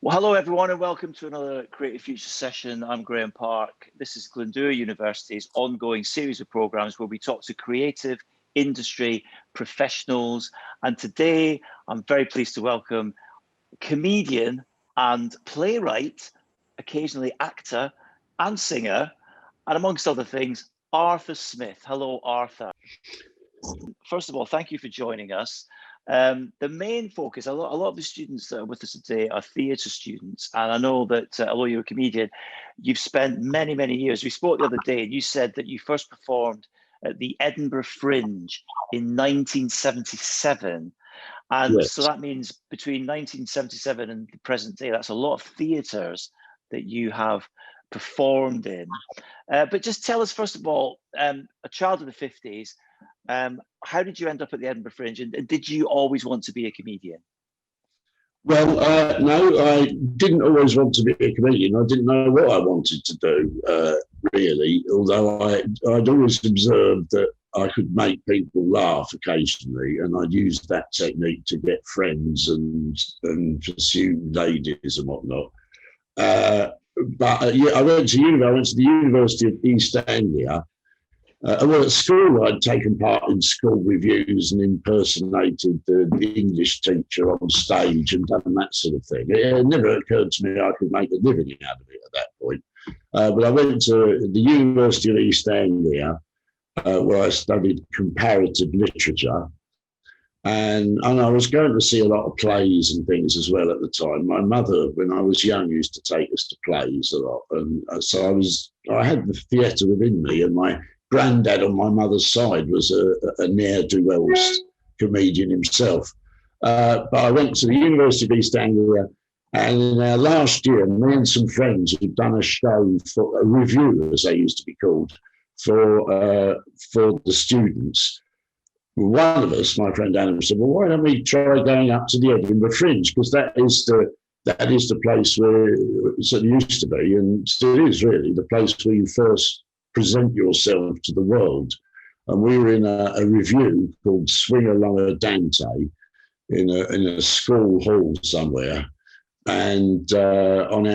Well, hello everyone and welcome to another Creative Futures session. I'm Graeme Park. This is Glyndwr University's ongoing series of programs where we talk to creative industry professionals. And today I'm very pleased to welcome comedian and playwright, occasionally actor and singer, and amongst other things, Arthur Smith. Hello, Arthur. First of all, thank you for joining us. The main focus, a lot of the students that are with us today are theatre students. And I know that although you're a comedian, you've spent many, many years. We spoke the other day and you said that you first performed at the Edinburgh Fringe in 1977. And Yes. so that means between 1977 and the present day, that's a lot of theatres that you have performed in. But just tell us, first of all, a child of the 50s, how did you end up at the Edinburgh Fringe, and did you always want to be a comedian? Well, no, I didn't always want to be a comedian. I didn't know what I wanted to do, really, although I'd always observed that I could make people laugh occasionally, and I'd used that technique to get friends and pursue ladies and whatnot. But I went to the University of East Anglia. Well, at school, I'd taken part in school reviews and impersonated the English teacher on stage and done that sort of thing. It never occurred to me I could make a living out of it at that point. But I went to the University of East Anglia, where I studied comparative literature. And I was going to see a lot of plays and things as well at the time. My mother, when I was young, used to take us to plays a lot. And so I had the theatre within me, and my granddad on my mother's side was a ne'er-do-well comedian himself. But I went to the University of East Anglia, and in our last year, me and some friends had done a show, for a review, as they used to be called, for the students. One of us, my friend Adam, said, well, why don't we try going up to the Edinburgh Fringe? Because that is the place where it used to be, and still is really, the place where you first present yourself to the world. And we were in a review called Swing Along a Dante in a school hall somewhere. And it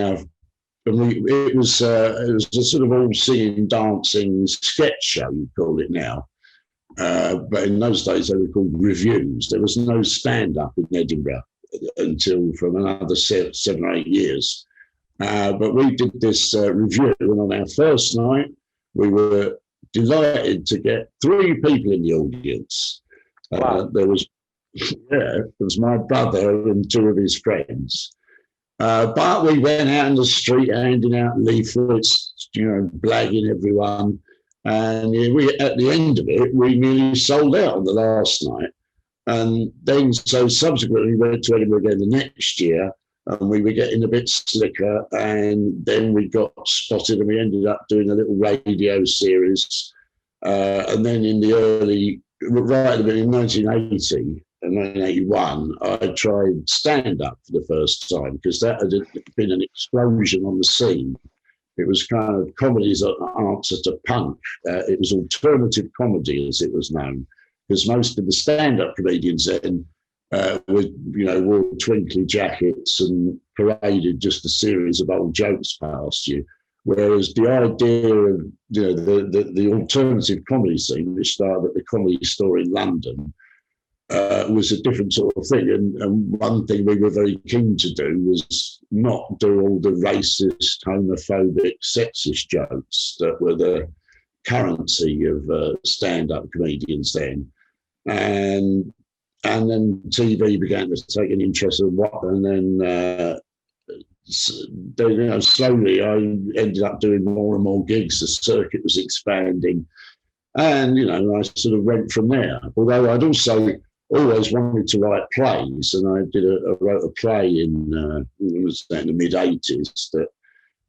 was a sort of all singing, dancing sketch show, you call it now. But in those days they were called reviews. There was no stand-up in Edinburgh until from another 7 or 8 years. But we did this review, and on our first night, we were delighted to get 3 people in the audience. Wow. There was my brother and 2 of his friends. But we went out in the street handing out leaflets, blagging everyone. And at the end of it, we nearly sold out on the last night. And then, so subsequently, we went to Edinburgh again the next year, and we were getting a bit slicker, and then we got spotted, and we ended up doing a little radio series. And then in the right at the beginning, in 1980 and 1981, I tried stand-up for the first time, because that had been an explosion on the scene. It was kind of comedy's answer to punk. It was alternative comedy, as it was known, because most of the stand-up comedians then wore twinkly jackets and paraded just a series of old jokes past you. Whereas the idea of the alternative comedy scene, which started at the Comedy Store in London, was a different sort of thing. And one thing we were very keen to do was not do all the racist, homophobic, sexist jokes that were the currency of stand-up comedians then. And then TV began to take an interest in and then slowly I ended up doing more and more gigs. The circuit was expanding, and I sort of went from there. Although I'd also always wanted to write plays, and I wrote a play in the mid-80s that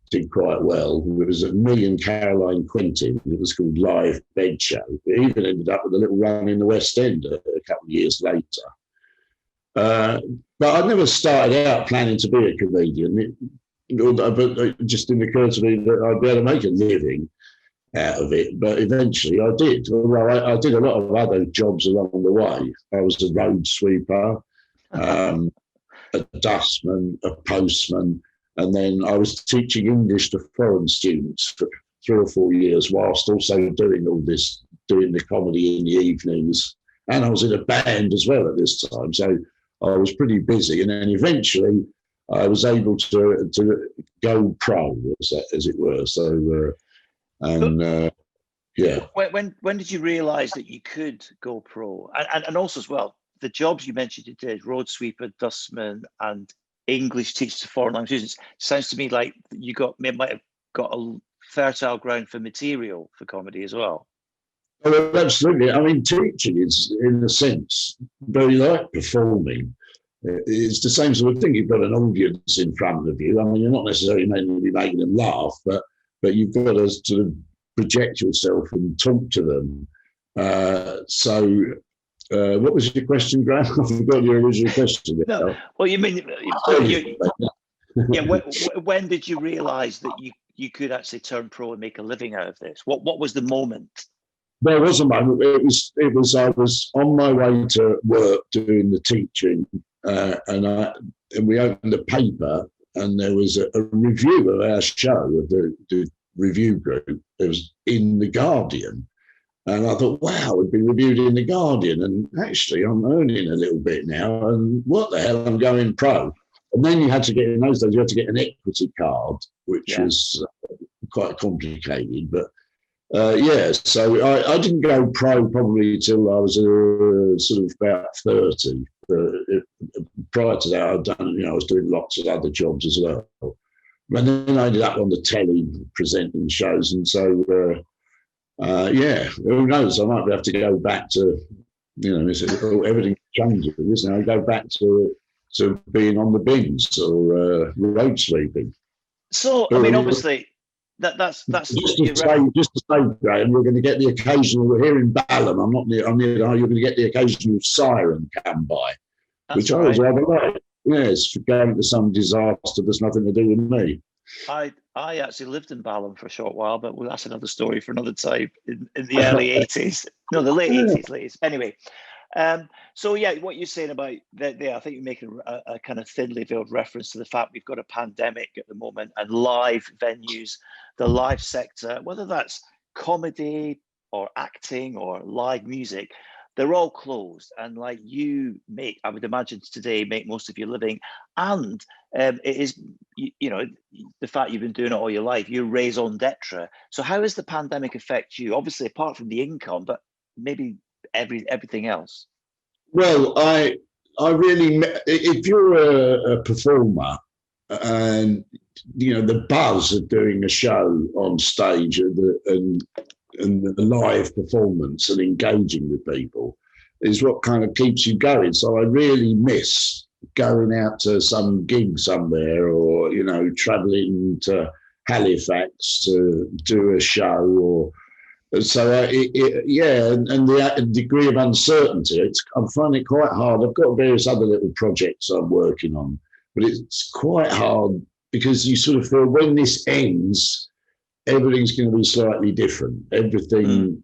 did quite well. It was me and Caroline Quentin. It was called Live Bed Show. It even ended up with a little run in the West End a couple of years later. But I never started out planning to be a comedian. But it just didn't occur to me that I'd be able to make a living out of it. But eventually I did. Well, I did a lot of other jobs along the way. I was a road sweeper. a dustman, a postman, and then I was teaching English to foreign students for 3 or 4 years, whilst also doing all this, doing the comedy in the evenings. And I was in a band as well at this time. So I was pretty busy. And then eventually I was able to go pro, as it were. So, yeah. When did you realise that you could go pro? And also as well, the jobs you mentioned you did, road sweeper, dustman, and English teacher to foreign language students, sounds to me like you might have got a fertile ground for material for comedy as well. Oh, absolutely. I mean, teaching is, in a sense, very like performing. It's the same sort of thing. You've got an audience in front of you. I mean, you're not necessarily making them laugh, but you've got to sort of project yourself and talk to them. What was your question, Graeme? I forgot your original question. No, well, you mean, when did you realise that you could actually turn pro and make a living out of this? What was the moment? There was a moment. It was. I was on my way to work doing the teaching, and we opened a paper, and there was a review of our show of the review group. It was in the Guardian, and I thought, wow, it'd be reviewed in the Guardian, and actually, I'm earning a little bit now, and what the hell, I'm going pro. And then in those days, you had to get an equity card, which was quite complicated, but. So I didn't go pro probably till I was sort of about 30. Prior to that, I'd done, I was doing lots of other jobs as well. And then I ended up on the telly presenting shows, and so who knows? I might have to go back to, everything changes, isn't it? I go back to being on the bins or road sleeping. So I mean, obviously. That's just to say, Graeme, you're going to get the occasional. We're here in Balham. I'm near. You're going to get the occasional siren come by, which I was rather like. Yes, going to some disaster that's nothing to do with me. I actually lived in Balham for a short while, but that's another story for another time. In the early 80s, no, the late 80s. Anyway, so what you're saying about that there, I think you're making a kind of thinly veiled reference to the fact we've got a pandemic at the moment, and live venues, the live sector, whether that's comedy or acting or live music, they're all closed. And like you I would imagine today, make most of your living. And it is, the fact you've been doing it all your life, you raison d'etre. So how does the pandemic affect you? Obviously, apart from the income, but maybe everything else. Well, I really, if you're a performer, and the buzz of doing a show on stage and the live performance and engaging with people is what kind of keeps you going. So I really miss going out to some gig somewhere, or traveling to Halifax to do a show, or so and the degree of uncertainty, I'm finding it quite hard. I've got various other little projects I'm working on, but it's quite hard because you sort of feel when this ends, everything's going to be slightly different. Everything,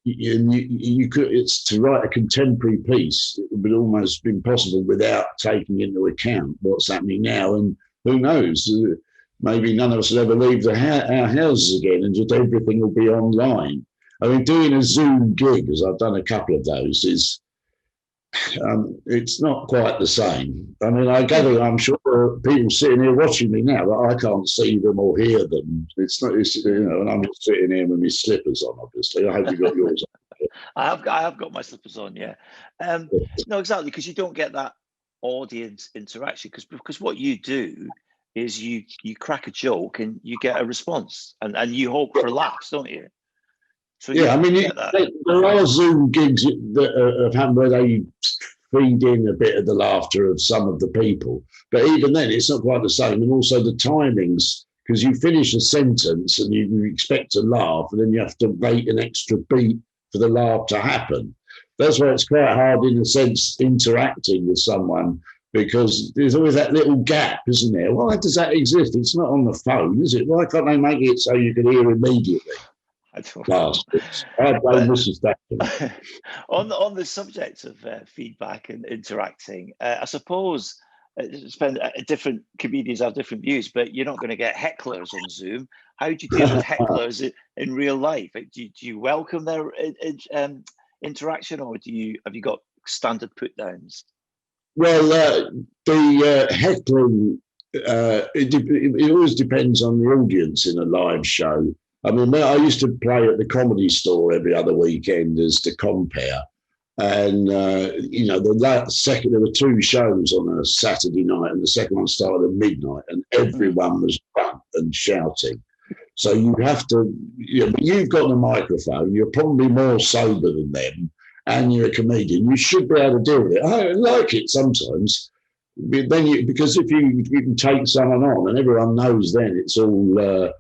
you could. It's to write a contemporary piece. It would almost be impossible without taking into account what's happening now, and who knows. Maybe none of us will ever leave our houses again, and just everything will be online. I mean, doing a Zoom gig, as I've done a couple of those, is it's not quite the same. I mean, I'm sure people sitting here watching me now, but I can't see them or hear them. It's not, and I'm just sitting here with my slippers on. Obviously, I hope you got yours on. I have got my slippers on. Yeah, no, exactly, because you don't get that audience interaction. Because what you do is you crack a joke and you get a response, and you hope for laughs, don't you? So I mean, there are Zoom gigs that have happened where they feed in a bit of the laughter of some of the people, but even then, it's not quite the same. And also the timings, because you finish a sentence and you expect to laugh, and then you have to wait an extra beat for the laugh to happen. That's why it's quite hard, in a sense, interacting with someone, because there's always that little gap, isn't there? Why does that exist? It's not on the phone, is it? Why can't they make it so you can hear immediately? I don't know. I blame Mrs. On the subject of feedback and interacting, I suppose different comedians have different views, but you're not going to get hecklers on Zoom. How do you deal with hecklers in real life? Do you welcome their interaction, or have you got standard put downs? Well, the heckling, it always depends on the audience in a live show. I mean, I used to play at the Comedy Store every other weekend as the compere. And, there were two shows on a Saturday night, and the second one started at midnight, and everyone was drunk and shouting. So you have to, you've got the microphone, you're probably more sober than them, and you're a comedian. You should be able to deal with it. I like it sometimes. Because if you can take someone on, and everyone knows then it's all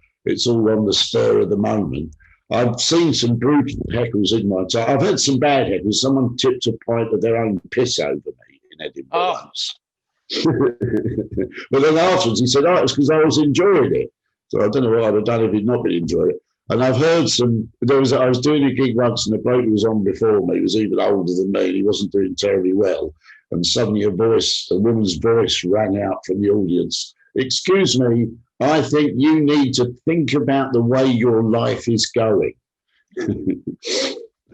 on the spur of the moment. I've seen some brutal heckles in my time. I've had some bad heckles. Someone tipped a pint of their own piss over me in Edinburgh once. But then afterwards he said, it's because I was enjoying it. So I don't know what I'd have done if he'd not been enjoying it. And I've heard I was doing a gig once, and the bloke who was on before me was even older than me, and he wasn't doing terribly well. And suddenly a woman's voice rang out from the audience. Excuse me, I think you need to think about the way your life is going.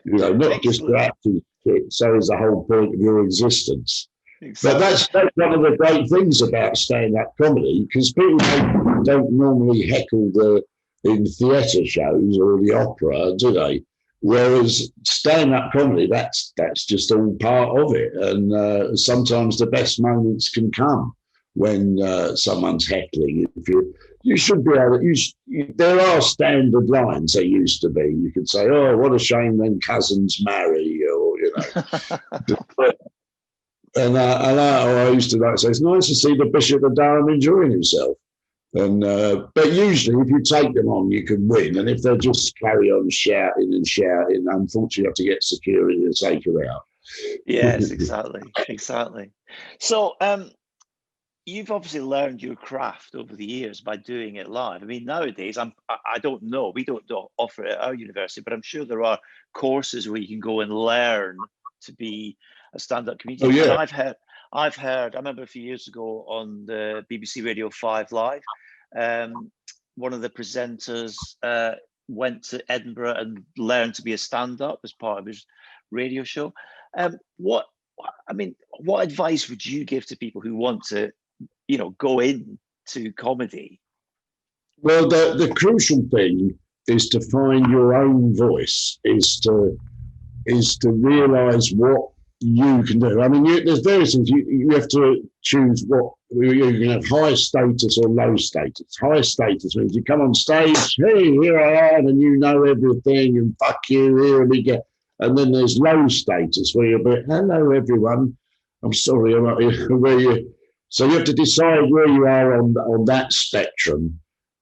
Not just reacting to it. So is the whole point of your existence. Exactly. But that's one of the great things about stand-up comedy, because people don't normally heckle in theatre shows or the opera, do they? Whereas stand-up comedy, that's just all part of it. And sometimes the best moments can come when someone's heckling. You should be able to, there are standard lines, there used to be. You could say, oh, what a shame when cousins marry, or, and I used to like to say, it's nice to see the Bishop of Durham enjoying himself. And but usually if you take them on, you can win. And if they just carry on shouting, unfortunately you have to get security to take them out. Yes, exactly. So you've obviously learned your craft over the years by doing it live. I mean, nowadays, I don't know, we don't offer it at our university, but I'm sure there are courses where you can go and learn to be a stand-up comedian. Oh, yeah. And I remember a few years ago on the BBC Radio 5 Live, one of the presenters went to Edinburgh and learned to be a stand-up as part of his radio show. What advice would you give to people who want to, go into comedy? Well, the crucial thing is to find your own voice, is to realise what you can do. I mean, there's various things. You have to choose what you can have: high status or low status. High status means you come on stage, hey, here I am, and you know everything, and fuck you, here we go. And then there's low status where you're like, hello everyone, I'm sorry, I'm not here. Where you? So you have to decide where you are on that spectrum,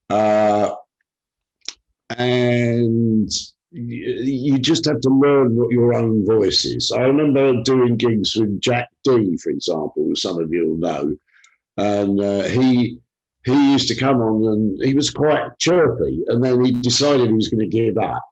and you just have to learn what your own voice is. I remember doing gigs with Jack D, for example, who some of you will know, and he used to come on and he was quite chirpy, and then he decided he was going to give up.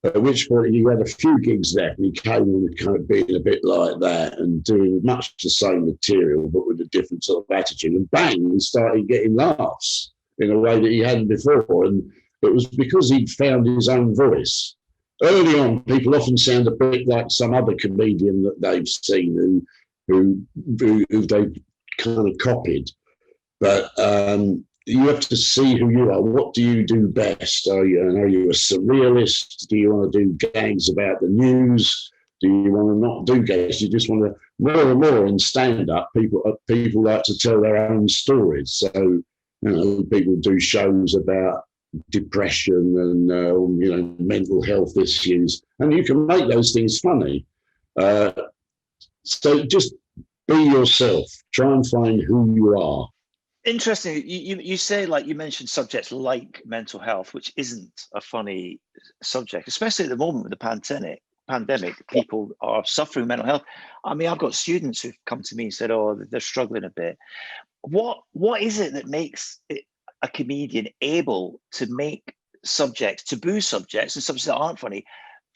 At which point he had a few gigs left, and he came on with kind of being a bit like that and doing much the same material, but with a different sort of attitude. And bang, he started getting laughs in a way that he hadn't before. And it was because he'd found his own voice. Early on, people often sound a bit like some other comedian that they've seen who they've kind of copied. But you have to see who you are. What do you do best? Are you a surrealist? Do you want to do gags about the news? Do you want to not do gags? You just want to, more and more in stand-up, people like to tell their own stories. So, people do shows about depression and, mental health issues, and you can make those things funny. So just be yourself. Try and find who you are. Interesting. You say, like, you mentioned subjects like mental health, which isn't a funny subject, especially at the moment with the pandemic. People are suffering mental health. I mean, I've got students who've come to me and said, oh, they're struggling a bit. What is it that makes a comedian able to make taboo subjects and subjects that aren't funny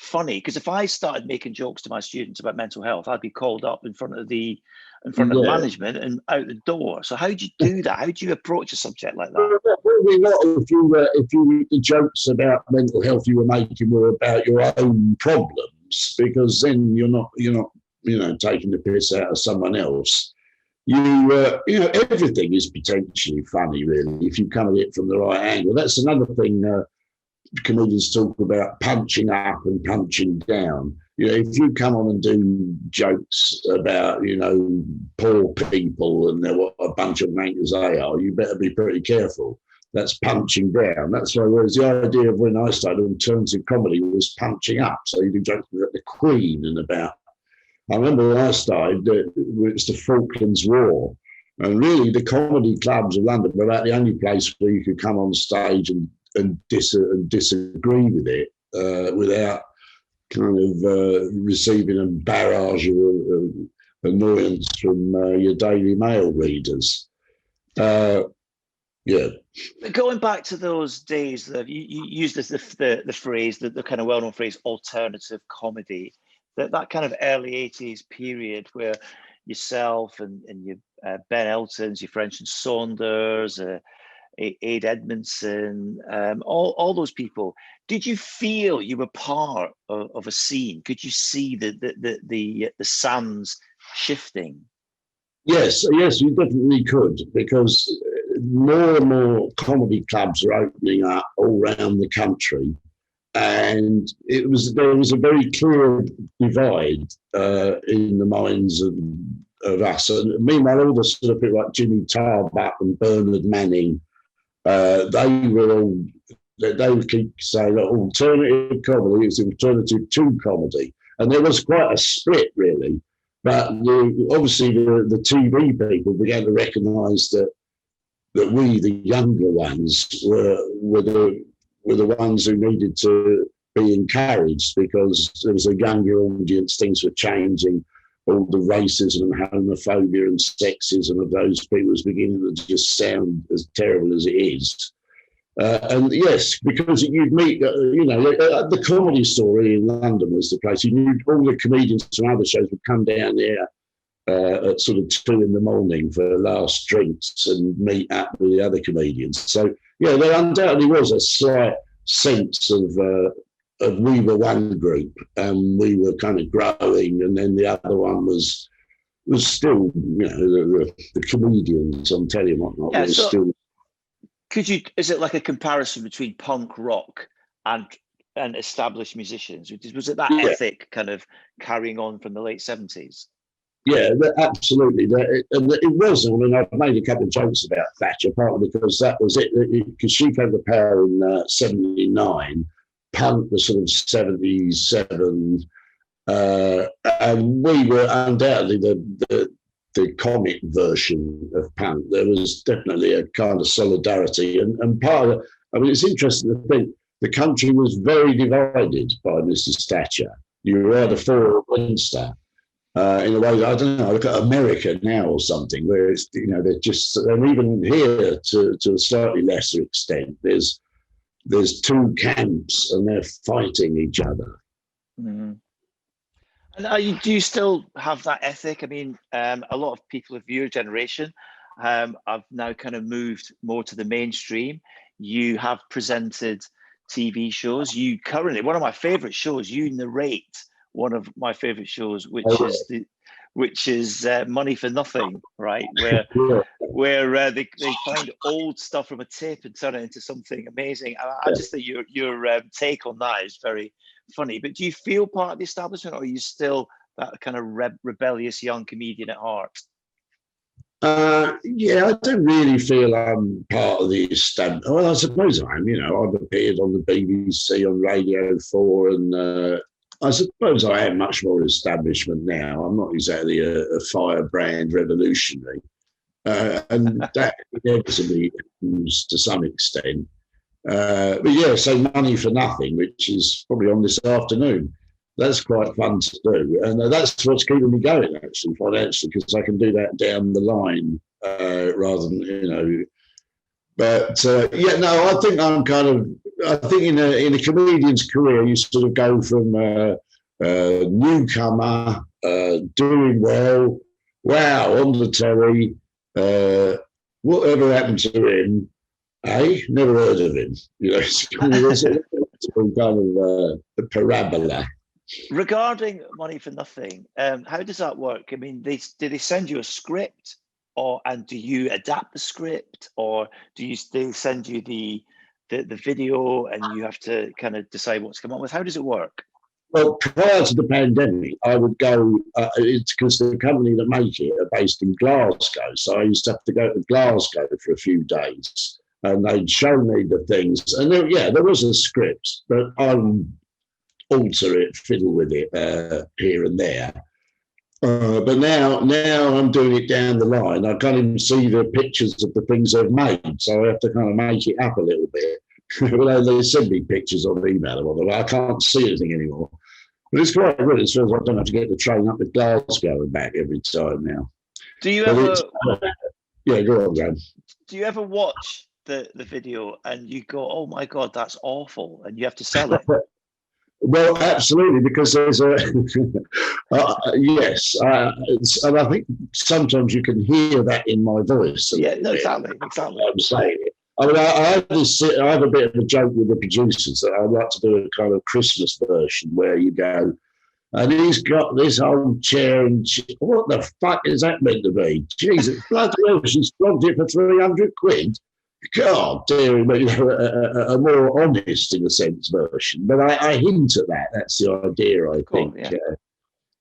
funny, because if I started making jokes to my students about mental health, I'd be called up in front of management and out the door. So how do you do that? How do you approach a subject like that? Probably not if the jokes about mental health you were making were about your own problems, because then you're not taking the piss out of someone else. Everything is potentially funny, really, if you come at it from the right angle. That's another thing comedians talk about, punching up and punching down. If you come on and do jokes about, poor people and what a bunch of wankers they are, you better be pretty careful. That's punching down. That's why, whereas the idea of when I started alternative comedy was punching up. So you do jokes about the Queen and about, I remember when I started, it was the Falklands War. And really the comedy clubs of London were about the only place where you could come on stage and disagree with it without kind of receiving a barrage of annoyance from your Daily Mail readers. Going back to those days, that you used the phrase, the kind of well-known phrase, alternative comedy, that kind of early 80s period where yourself and your Ben Eltons, your French and Saunders, Aid Edmondson, all those people. Did you feel you were part of a scene? Could you see the sands shifting? Yes, you definitely could, because more and more comedy clubs are opening up all around the country, and there was a very clear divide in the minds of us. And meanwhile, all the sort of people like Jimmy Tarbuck and Bernard Manning, they would keep saying that alternative comedy is alternative to comedy. And there was quite a split, really. But obviously the TV people began to recognise that we, the younger ones, were the ones who needed to be encouraged, because there was a younger audience, things were changing. All the racism and homophobia and sexism of those people was beginning to just sound as terrible as it is. And yes, because you'd meet, the Comedy Story in London was the place. You knew all the comedians from other shows would come down there at sort of 2 a.m. for last drinks and meet up with the other comedians. So, yeah, there undoubtedly was a slight sense of we were one group and we were kind of growing, and then the other one was still, the comedians on telly and whatnot. Yeah, is it like a comparison between punk rock and established musicians? Was it that ethic kind of carrying on from the late 70s? Yeah, absolutely. And it was. I mean, I've made a couple of jokes about Thatcher, partly because that was it. Because she came to power in 79. Punk was sort of 77. And we were undoubtedly the comic version of punk. There was definitely a kind of solidarity. And part of it, I mean, it's interesting to think the country was very divided by Mrs. Thatcher. You were either for or against her. In a way, I don't know, look at America now or something, where it's, they're just, and even here to a slightly lesser extent, there's two camps and they're fighting each other. Mm-hmm. And do you still have that ethic? I mean, a lot of people of your generation have now kind of moved more to the mainstream. You have presented TV shows. You currently, one of my favorite shows, you narrate one of my favorite shows, which is Money for Nothing, right? Where they find old stuff from a tape and turn it into something amazing. I just think your take on that is very funny. But do you feel part of the establishment, or are you still that kind of rebellious young comedian at heart? Yeah, I don't really feel I'm part of the establishment. Well, I suppose I am. I've appeared on the BBC, on Radio 4, and I suppose I am much more establishment now. I'm not exactly a firebrand revolutionary. And that inevitably happens to some extent. But yeah, so Money for Nothing, which is probably on this afternoon. That's quite fun to do. And that's what's keeping me going, actually, financially, because I can do that down the line rather than, But yeah, no, I think I'm kind of. I think in a comedian's career, you sort of go from newcomer, doing well, wow, on the telly, whatever happened to him? Hey, never heard of him. You know, it's kind of a parabola. Regarding Money for Nothing, how does that work? I mean, do they send you a script, and do you adapt the script, or they send you the video and you have to kind of decide what to come up with? How does it work? Well, prior to the pandemic, I would go, it's because the company that make it are based in Glasgow. So I used to have to go to Glasgow for a few days and they'd show me the things. And there was a script, but I would alter it, fiddle with it here and there. But now I'm doing it down the line. I can't even see the pictures of the things I've made. So I have to kind of make it up a little bit. Well, they send me pictures on email or whatever. I can't see anything anymore. But it's quite good. It feels like I don't have to get the train up to Glasgow and back every time now. Do you ever? Yeah, go on, Graham. Do you ever watch the video and you go, "Oh my God, that's awful," and you have to sell it? Well, absolutely, because there's a yes, and I think sometimes you can hear that in my voice. Yeah, no, exactly. I'm saying it. I mean, I have a bit of a joke with the producers that I'd like to do a kind of Christmas version where you go, and he's got this old chair, and what the fuck is that meant to be? Jesus, bloody hell, she's flogged it for 300 quid. God, dear, you know, a more honest, in a sense, version. But I hint at that. That's the idea, I think,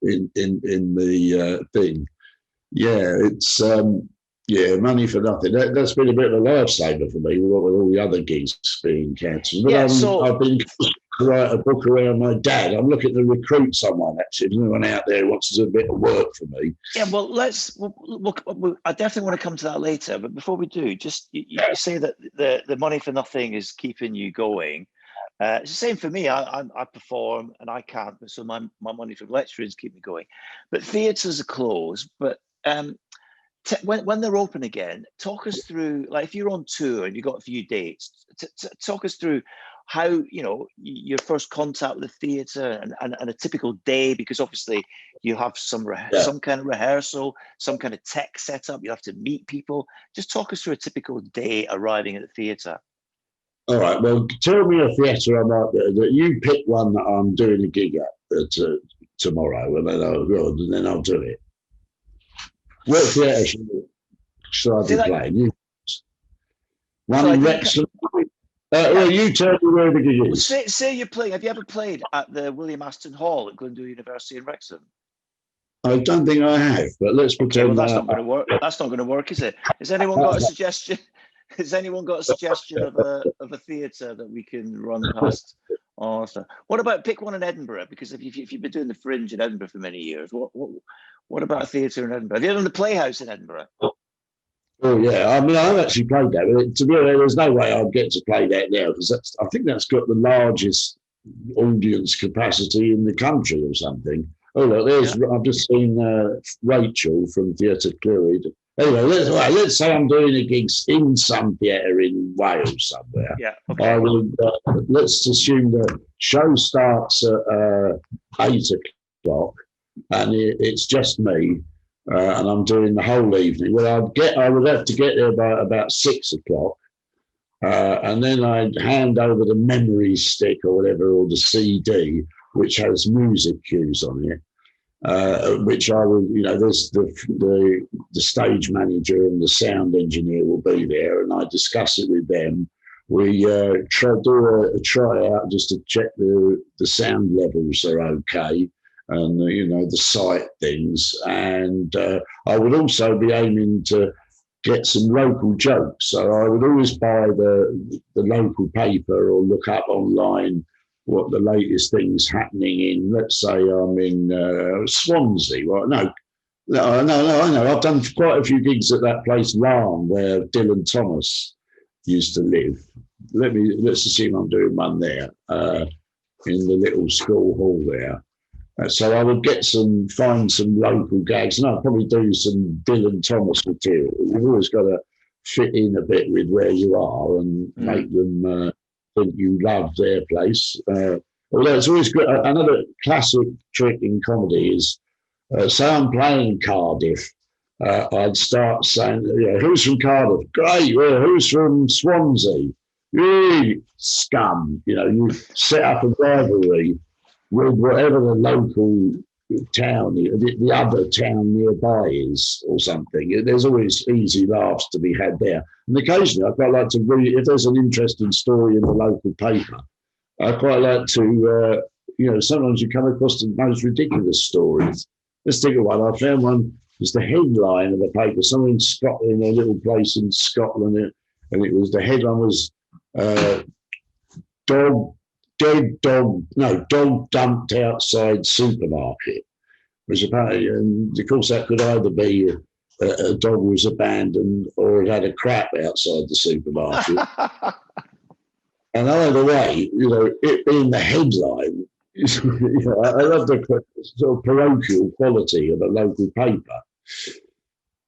in the thing. Yeah, it's Money for Nothing. That's been a bit of a lifesaver for me, with all the other gigs being cancelled. But I've been to write a book around my dad. I'm looking to recruit someone, actually. If anyone out there wants to do a bit of work for me. Yeah, well, I definitely want to come to that later. But before we do, just you say that the Money for Nothing is keeping you going. It's the same for me. I perform and I can't, but so my money for lecturing keep me going. But theatres are closed. But when they're open again, talk us through, like if you're on tour and you've got a few dates, talk us through how, you know, your first contact with the theatre and a typical day, because obviously you have some kind of rehearsal, some kind of tech setup, you have to meet people. Just talk us through a typical day arriving at the theatre. All right, well, tell me a theatre I might do. You pick one that I'm doing a gig at tomorrow, and then I'll do it. What theatre should I be playing? One in Wrexham. Well, you tell me where the gig is. Say you're playing. Have you ever played at the William Aston Hall at Glyndwr University in Wrexham? I don't think I have, but let's pretend. Well, that's not going to work. That's not going to work, is it? Has anyone got a suggestion? Has anyone got a suggestion of a theatre that we can run past? Awesome. What about pick one in Edinburgh? Because if you've been doing the Fringe in Edinburgh for many years, what about a theatre in Edinburgh? Have you done the Playhouse in Edinburgh? Oh yeah, I mean, I've actually played that. To be honest, there's no way I'd get to play that now, because I think that's got the largest audience capacity in the country or something. Oh look, I've just seen Rachel from Theatre Clwyd. Anyway, let's say I'm doing a gig in some theatre in Wales somewhere. Yeah. Okay. Let's assume the show starts at 8 o'clock, and it's just me. And I'm doing the whole evening. Well, I would have to get there by about 6 o'clock, and then I'd hand over the memory stick or whatever, or the CD, which has music cues on it, which I will, you know, there's the stage manager and the sound engineer will be there, and I discuss it with them. We do a tryout just to check the sound levels are okay, and you know, the sight things, and I would also be aiming to get some local jokes. So I would always buy the local paper or look up online what the latest things happening in. Let's say I'm in Swansea. Right? No, I know. I've done quite a few gigs at that place, Larne, where Dylan Thomas used to live. Let's assume I'm doing one there in the little school hall there. So I would find some local gags, and I'd probably do some Dylan Thomas material. You've always got to fit in a bit with where you are and make them think you love their place. Although it's always good. Another classic trick in comedy is, say I'm playing Cardiff, I'd start saying, who's from Cardiff? Great. Well, who's from Swansea? You scum. You set up a rivalry with whatever the local town, the other town nearby is, or something. There's always easy laughs to be had there. And occasionally I quite like to read, if there's an interesting story in the local paper, I quite like to, sometimes you come across the most ridiculous stories. Let's think of one. I found one, it's the headline of the paper, somewhere in Scotland, a little place in Scotland, and it was, the headline was, dog dumped outside supermarket, which apparently, and of course that could either be a dog was abandoned or it had a crap outside the supermarket. And either way, it being the headline, I love the sort of parochial quality of a local paper.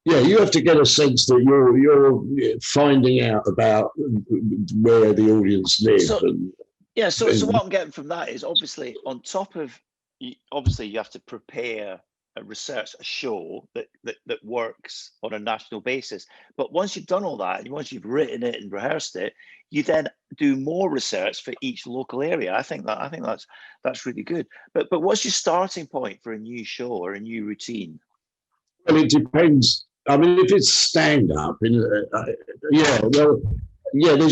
Yeah, you have to get a sense that you're finding out about where the audience live. So what I'm getting from that is, obviously, on top of, you have to prepare a research, a show that works on a national basis. But once you've done all that, and once you've written it and rehearsed it, you then do more research for each local area. I think that's really good. But what's your starting point for a new show or a new routine? Well, it depends. I mean, if it's stand-up, there's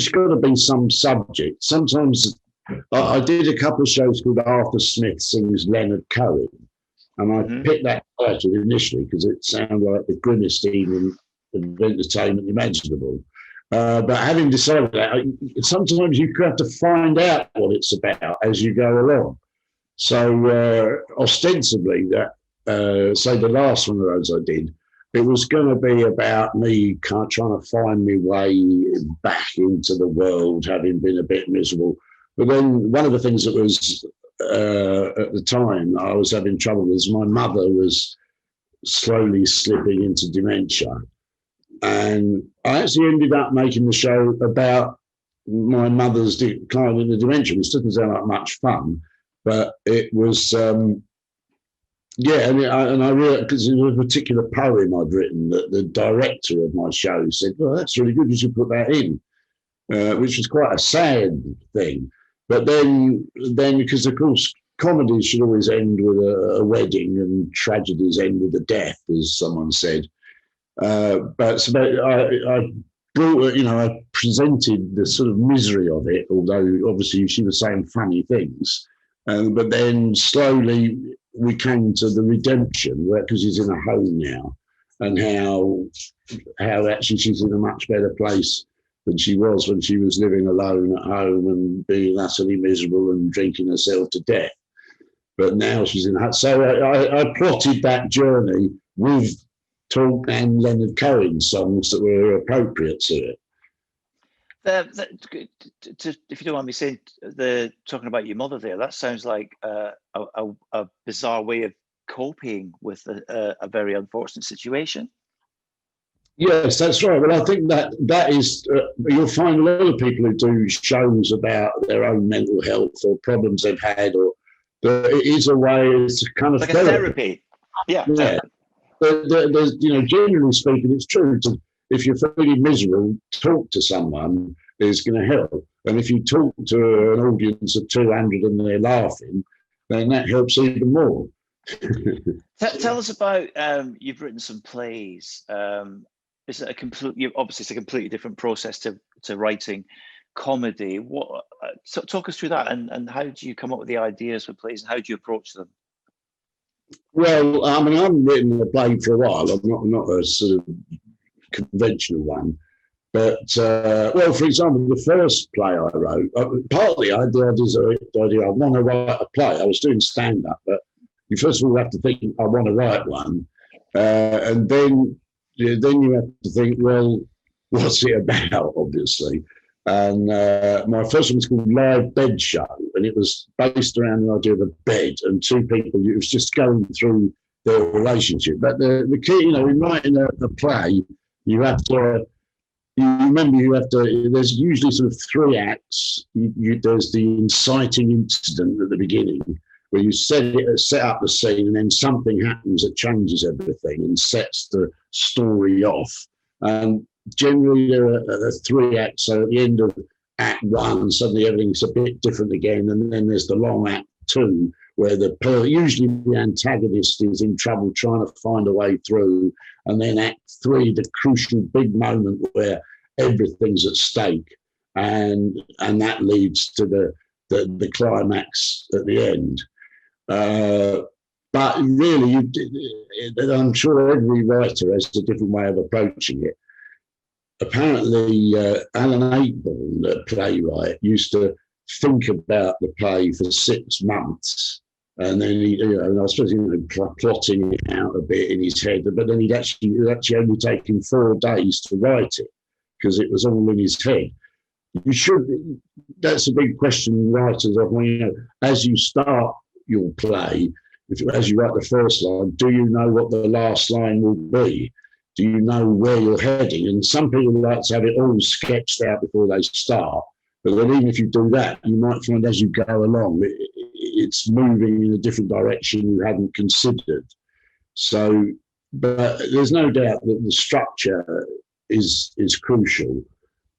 got to be some subject. Sometimes I did a couple of shows called Arthur Smith Sings Leonard Cohen, and I picked that title initially because it sounded like the grimmest evening of entertainment imaginable. But having decided that, sometimes you have to find out what it's about as you go along. So ostensibly, say the last one of those I did, it was going to be about me trying to find my way back into the world, having been a bit miserable. But then one of the things that was at the time I was having trouble with is my mother was slowly slipping into dementia. And I actually ended up making the show about my mother's decline into dementia, which doesn't sound like much fun, but it was... and I realized, because it was a particular poem I'd written that the director of my show said, well, that's really good, you should put that in, which was quite a sad thing. But then because, of course, comedies should always end with a wedding and tragedies end with a death, as someone said. But I brought, I presented the sort of misery of it, although obviously she was saying funny things. But then slowly we came to the redemption, because she's in a home now, and how actually she's in a much better place than she was when she was living alone at home and being utterly miserable and drinking herself to death. But now she's in a... So I plotted that journey with Talk and Leonard Cohen songs that were appropriate to it. If you don't mind me saying, talking about your mother there, that sounds like a bizarre way of coping with a very unfortunate situation. Yes, that's right. Well, I think that is, you'll find a lot of people who do shows about their own mental health or problems they've had, or it is a way, it's a kind of like therapy. Yeah. There's, generally speaking, it's true. If you're feeling miserable, talk to someone is going to help. And if you talk to an audience of 200 and they're laughing, then that helps even more. Tell us about, you've written some plays. Is it obviously it's a completely different process to writing comedy. Talk us through that, and how do you come up with the ideas for plays, and how do you approach them? Well, I mean, I haven't written a play for a while. I'm not a sort of conventional one. But, for example, the first play I wrote, partly I had the idea I want to write a play. I was doing stand-up, but you first of all have to think, I want to write one. And then you have to think, well, what's it about, obviously? And my first one was called Live Bed Show, and it was based around the idea of a bed and two people. It was just going through their relationship. But the key, in writing a play, you have to you remember you have to, there's usually sort of three acts. There's the inciting incident at the beginning, where you set up the scene, and then something happens that changes everything and sets the story off. And generally there are three acts. So at the end of act one, suddenly everything's a bit different again. And then there's the long act two, where usually the antagonist is in trouble trying to find a way through. And then act three, the crucial big moment where everything's at stake. And that leads to the climax at the end. But really, I'm sure every writer has a different way of approaching it. Apparently, Alan Ayckbourn, the playwright, used to think about the play for 6 months, and then I suppose plotting it out a bit in his head. But then it actually only taken 4 days to write it because it was all in his head. You should. That's a big question writers often. As you start your play, as you write the first line, do you know what the last line will be? Do you know where you're heading? And some people like to have it all sketched out before they start. But then even if you do that, you might find as you go along, it's moving in a different direction you hadn't considered. So, but there's no doubt that the structure is crucial,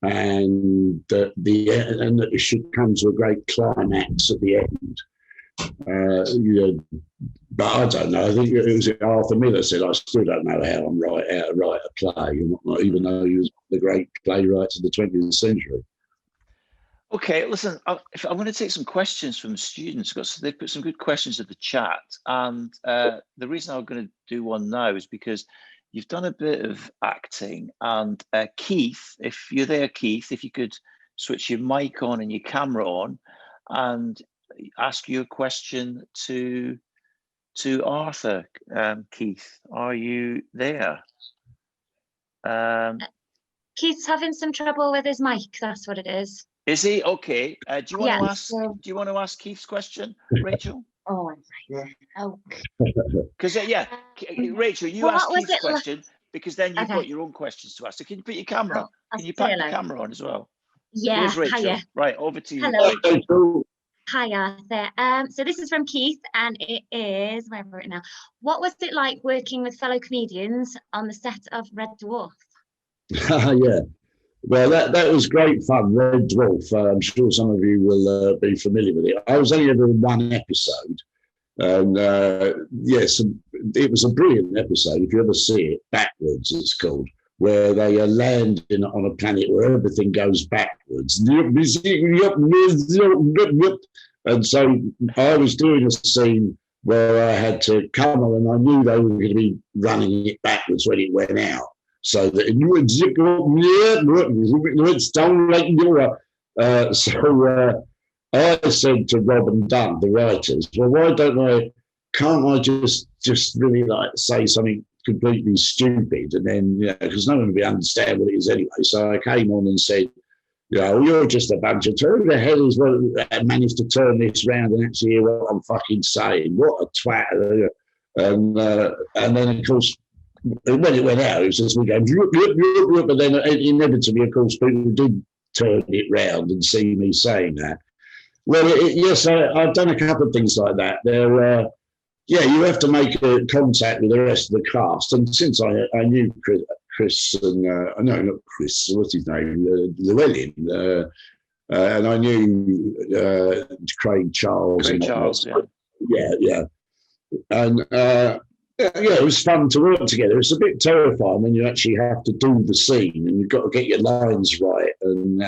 and that it should come to a great climax at the end. But I don't know. I think it was Arthur Miller said, "I still don't know how to write a play," and whatnot, even though he was the great playwright of the 20th century. Okay, listen, I'm going to take some questions from the students. So they've put some good questions in the chat, and the reason I'm going to do one now is because you've done a bit of acting, and Keith, if you're there, Keith, if you could switch your mic on and your camera on, and ask your question to Arthur. Keith, are you there? Keith's having some trouble with his mic. That's what it is. Is he? Okay. Do you want Yeah, to ask? Do you want to ask Keith's question, Rachel? Oh, okay. Because Rachel, you ask Keith's question because then you've got your own questions to ask. So can you put your camera? Can you put your camera on as well? Yeah. Here's Rachel. Hiya. Right, over to you. Hello. Rachel. Hi, Arthur. So this is from Keith, and it is, where have I written now? What was it like working with fellow comedians on the set of Red Dwarf? Yeah. Well, that was great fun. Red Dwarf. I'm sure some of you will be familiar with it. I was only ever in one episode, and yes, it was a brilliant episode. If you ever see it, Backwards, it's called, where they land on a planet where everything goes backwards. And so I was doing a scene where I had to come on, and I knew they were going to be running it backwards when it went out. So that I said to Rob and Dunn, the writers, well, can't I just really like say something completely stupid, and then because no one will be understand what it is anyway. So I came on and said, you're just a bunch of who the hell is what managed to turn this round and actually hear what I'm fucking saying? What a twat! And then of course, when it went out, it was just we go, but then inevitably, of course, people did turn it round and see me saying that. Well, yes, I've done a couple of things like that. You have to make contact with the rest of the cast, and since I knew Chris and no, not Chris, what's his name, Llewellyn, and I knew Craig Charles. Yeah, and. It was fun to work together. It's a bit terrifying when you actually have to do the scene and you've got to get your lines right. And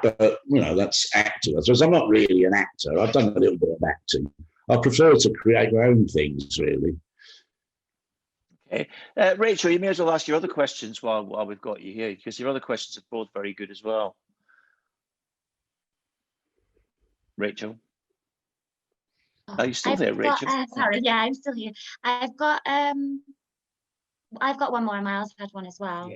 but that's acting. I suppose I'm not really an actor. I've done a little bit of acting. I prefer to create my own things, really. Okay, Rachel, you may as well ask your other questions while we've got you here, because your other questions are both very good as well. Rachel. Are you still there, Rachel? Sorry, yeah, I'm still here. I've got one more, and I also had one as well. Go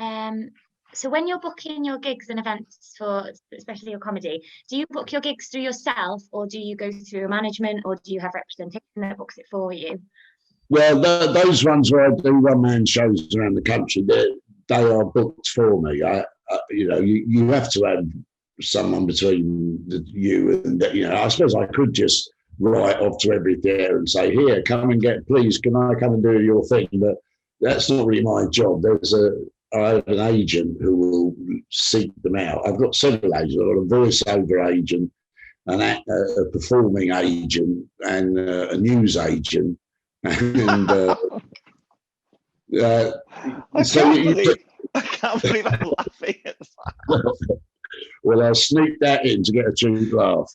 on. So when you're booking your gigs and events for, especially your comedy, do you book your gigs through yourself, or do you go through a management, or do you have representation that books it for you? Well, those ones where I do one-man shows around the country, they are booked for me. You have to have someone between you and, I suppose I could just write off to every theatre and say, here, come and please, can I come and do your thing? But that's not really my job. I have an agent who will seek them out. I've got several agents. I've got a voiceover agent, a performing agent, and a news agent. And I can't believe I'm laughing at that. Well, I'll sneak that in to get a cheap laugh.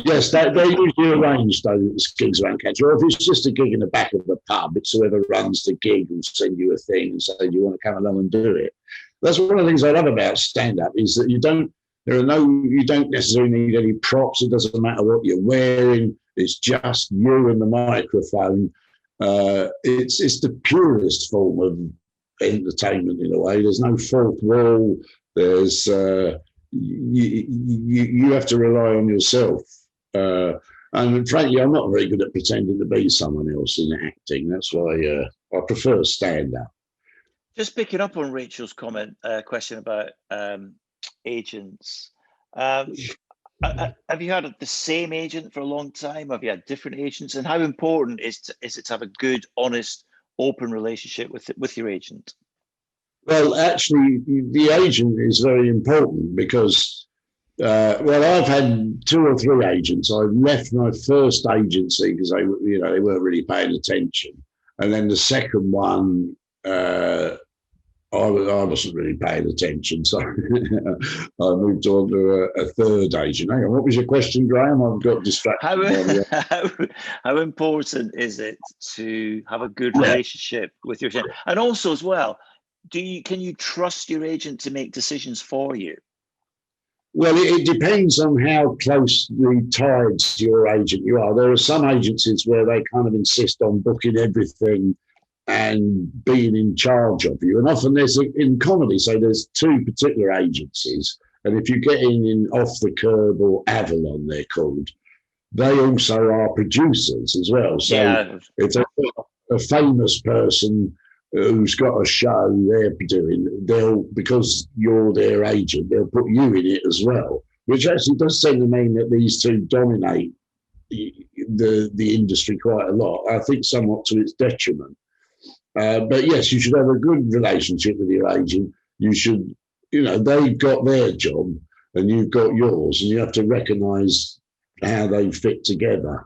Yes, they usually arrange those gigs around country. Or if it's just a gig in the back of the pub, it's whoever runs the gig will send you a thing and say, do you want to come along and do it? That's one of the things I love about stand-up is that you don't necessarily need any props. It doesn't matter what you're wearing. It's just you and the microphone. It's the purest form of entertainment in a way. There's no fourth wall. There's you have to rely on yourself. And frankly, I'm not very good at pretending to be someone else in acting. That's why I prefer stand-up. Just picking up on Rachel's question about agents. Have you had the same agent for a long time? Have you had different agents? And how important is it to have a good, honest, open relationship with your agent? Well, actually, the agent is very important because, I've had 2 or 3 agents. I left my first agency because they weren't really paying attention, and then the second one, I wasn't really paying attention, so I moved on to a third agent. Hang on, what was your question, Graeme? I've got distracted. How important is it to have a good relationship with your agent? And also as well, can you trust your agent to make decisions for you? Well, it depends on how closely tied to your agent you are. There are some agencies where they kind of insist on booking everything and being in charge of you. And often in comedy, so there's 2 particular agencies. And if you get in Off the Curb or Avalon, they're called, they also are producers as well. So if they've got a famous person who's got a show they're doing, because you're their agent, they'll put you in it as well, which actually does tend to mean that these 2 dominate the industry quite a lot, I think somewhat to its detriment. But yes, you should have a good relationship with your agent. You should, they've got their job and you've got yours, and you have to recognise how they fit together.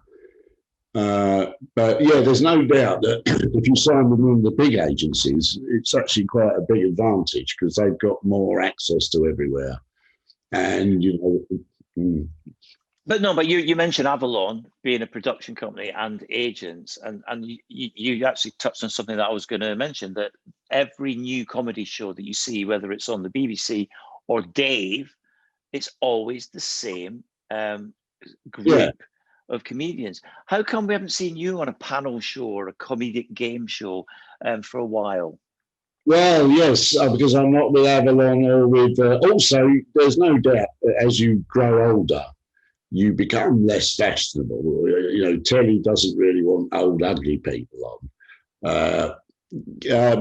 But yeah, there's no doubt that if you sign with one of the big agencies, it's actually quite a big advantage because they've got more access to everywhere. And But you mentioned Avalon being a production company and agents, and you actually touched on something that I was going to mention, that every new comedy show that you see, whether it's on the BBC or Dave, it's always the same group of comedians. How come we haven't seen you on a panel show or a comedic game show for a while? Well, yes, because I'm not with Avalon or with. Also, there's no doubt that as you grow older, you become less fashionable. Telly doesn't really want old, ugly people on.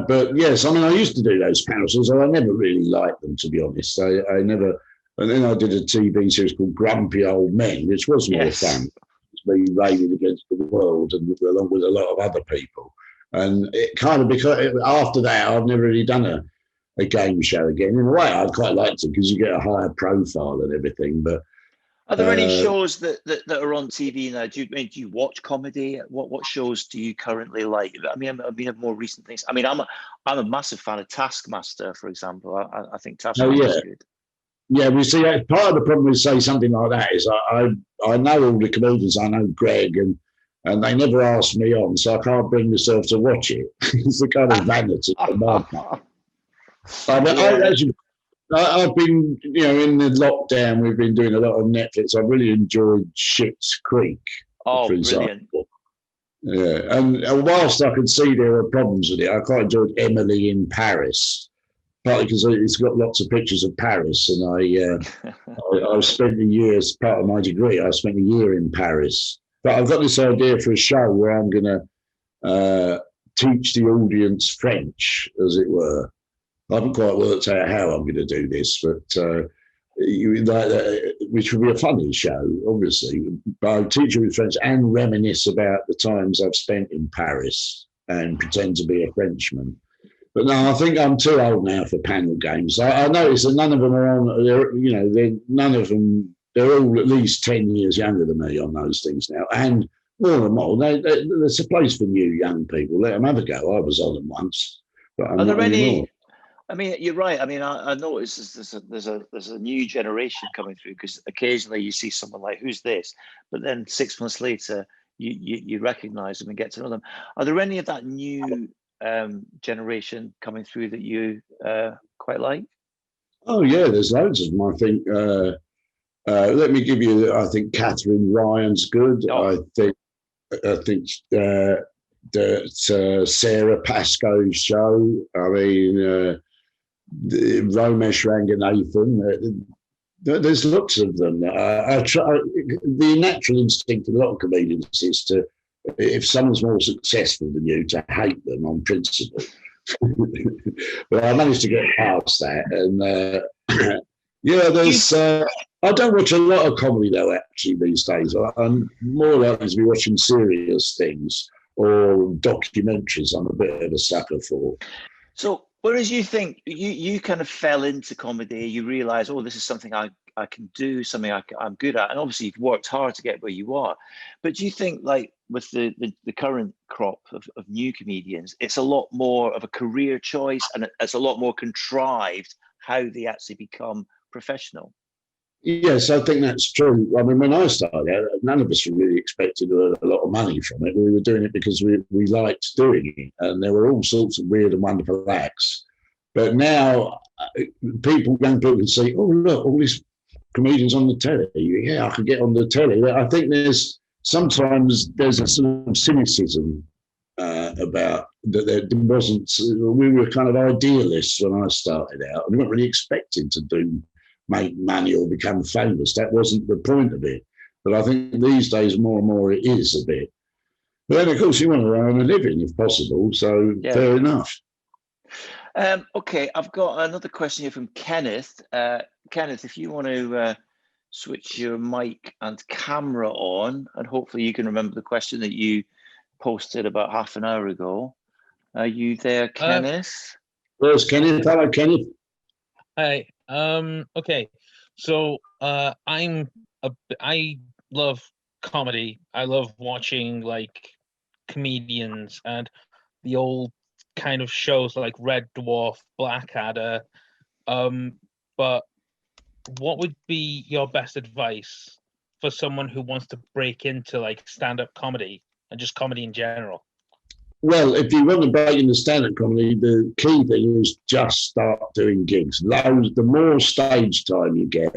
But yes, I used to do those panels, and I never really liked them, to be honest. I never. And then I did a TV series called Grumpy Old Men, which was more fun. It's me railing against the world, and along with a lot of other people. And it kind of, because after that, I've never really done a game show again. In a way, I'd quite like to, because you get a higher profile and everything. But are there any shows that are on TV now? Do you watch comedy? What shows do you currently like? I mean, more recent things. I mean, I'm a massive fan of Taskmaster, for example. I think Taskmaster is good. Yeah, we see part of the problem with say something like that is I know all the comedians. I know Greg, and they never ask me on, so I can't bring myself to watch it. It's the kind of vanity of my part. I've been, in the lockdown, we've been doing a lot of Netflix. I really enjoyed Schitt's Creek. Oh, brilliant. Yeah, and whilst I could see there were problems with it, I quite enjoyed Emily in Paris, partly because it's got lots of pictures of Paris, and I spent a year, as part of my degree, I spent a year in Paris. But I've got this idea for a show where I'm going to teach the audience French, as it were. I haven't quite worked out how I'm going to do this, but which would be a funny show, obviously. But I'll teach you French and reminisce about the times I've spent in Paris and pretend to be a Frenchman. But no, I think I'm too old now for panel games. I notice that none of them are on. None of them. They're all at least 10 years younger than me on those things now, and more and more. There's a place for new young people. Let them have a go. I was on them once, but I'm Are there not any? anymore. I mean, you're right. I mean, I notice there's a new generation coming through, because occasionally you see someone like, who's this? But then 6 months later, you recognise them and get to know them. Are there any of that new generation coming through that you quite like? Oh yeah, there's loads of them. I think. Let me give you. I think Catherine Ryan's good. Oh. I think that Sarah Pascoe's show. I mean. Romesh Ranganathan, there's lots of them. The natural instinct of a lot of comedians is to, if someone's more successful than you, to hate them on principle. But I managed to get past that, and there's. I don't watch a lot of comedy though. Actually, these days, I'm more likely to be watching serious things or documentaries. I'm a bit of a sucker for. So. Whereas you think you kind of fell into comedy, you realise, oh, this is something I can do, something I'm good at, and obviously you've worked hard to get where you are. But do you think, like with the current crop of new comedians, it's a lot more of a career choice, and it's a lot more contrived how they actually become professional? Yes, I think that's true. I mean, when I started out, none of us really expected to earn a lot of money from it. We were doing it because we liked doing it, and there were all sorts of weird and wonderful acts. But now, young people can see, oh, look, all these comedians on the telly. Yeah, I could get on the telly. I think sometimes there's a sort of cynicism about that. There wasn't. We were kind of idealists when I started out. We weren't really expecting to make money or become famous. That wasn't the point of it. But I think these days more and more it is a bit. But then, of course, you want to earn a living if possible. So fair enough. Okay, I've got another question here from Kenneth. Kenneth, if you want to switch your mic and camera on, and hopefully you can remember the question that you posted about half an hour ago. Are you there, Kenneth? Where's Kenneth? Hello, Kenneth. Hi. Okay. So I love comedy. I love watching like comedians and the old kind of shows like Red Dwarf, Blackadder. But what would be your best advice for someone who wants to break into like stand-up comedy and just comedy in general? Well, if you want to break into stand-up comedy, the key thing is just start doing gigs. The more stage time you get,